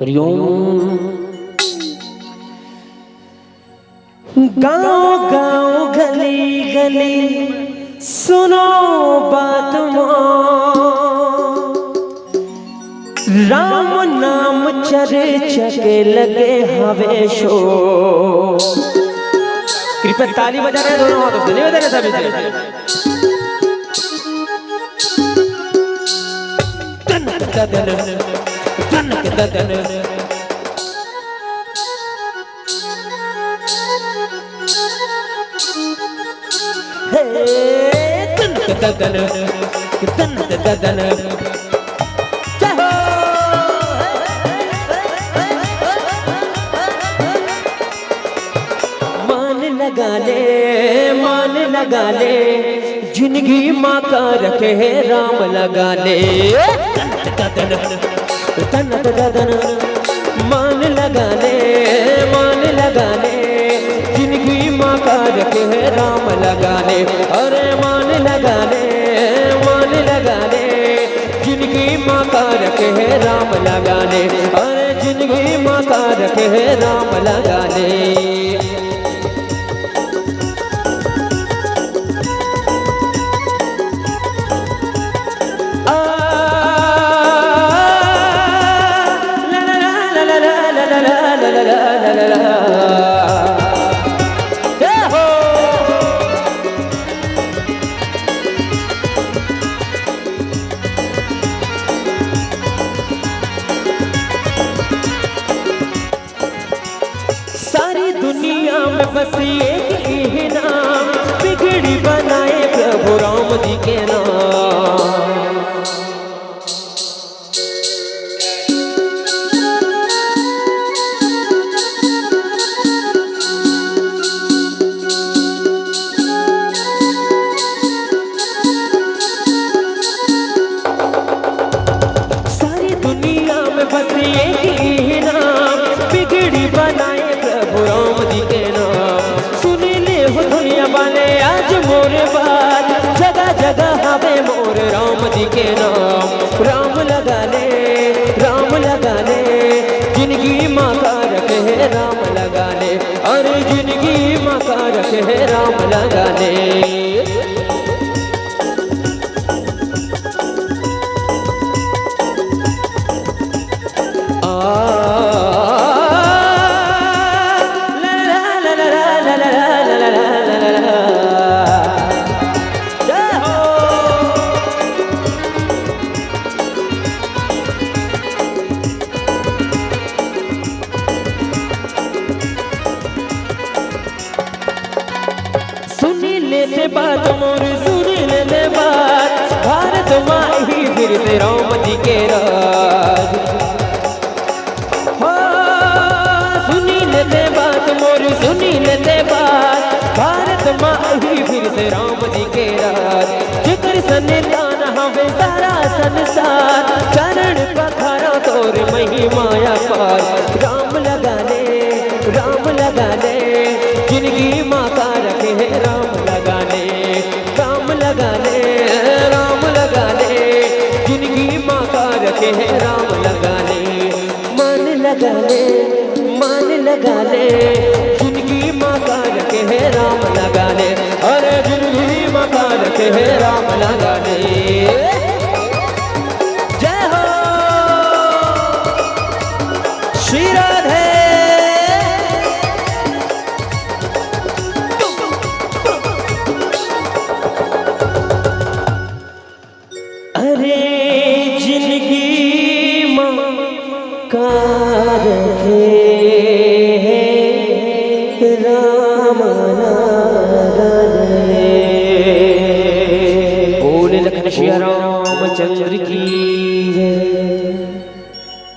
हरिओम। गाँव गाँव गली गली सुनो बात माँ, राम नाम चर्चा के लगे हवे शो। कृपया ताली बजा रहे दोनों हाथों से, नहीं बजा रहे सभी से। मान लगा ले, जिंदगी माँ का रखे है राम लगा ले। मान लगा ले, जिंदगी माँ का रखे है राम लगा ले। अरे मान लगा ले, जिंदगी माँ का रखे है राम लगा ले। अरे जिंदगी माँ का रखे है राम लगा ले। सारी दुनिया में बस एक ही नाम, बिगड़ी बनाए प्रभु राम जी के नाम। सारी दुनिया में बस एक ही नाम, बिगड़ी बनाए प्रभु राम जी के नाम। सुन ले हो दुनिया वाले आज मोर बात, जगह जगह हवे मोर राम जी के नाम। राम लगा ले, जिंदगी माँ का रखे है राम लगा ले। अरे जिंदगी माँ का रखे है राम लगा ले। ले बात मोर सुन ले बात, भारत माँ ही फिर से राम जी के राज। सुनी ले बात मोर सुनी ले बात, भारत माँ ही फिर से राम जी के राज। जिक्र सन्निधान हमें सारा संसार, चरण पखारा तोर महिमाया पार। राम लगा ले, जिंदगी माँ का रखे है राम लगा ले। राम लगा ले, जिंदगी माँ का रखे है राम लगा ले। मान लगा ले, जिंदगी माँ का रखे है राम लगा ले। अरे जिंदगी माँ का रखे है राम लगा ले। जय हो श्री राधे। अरे जिंदगी माँ का रखे राम लगा ले। बोल लखन श्री रामचंद्र की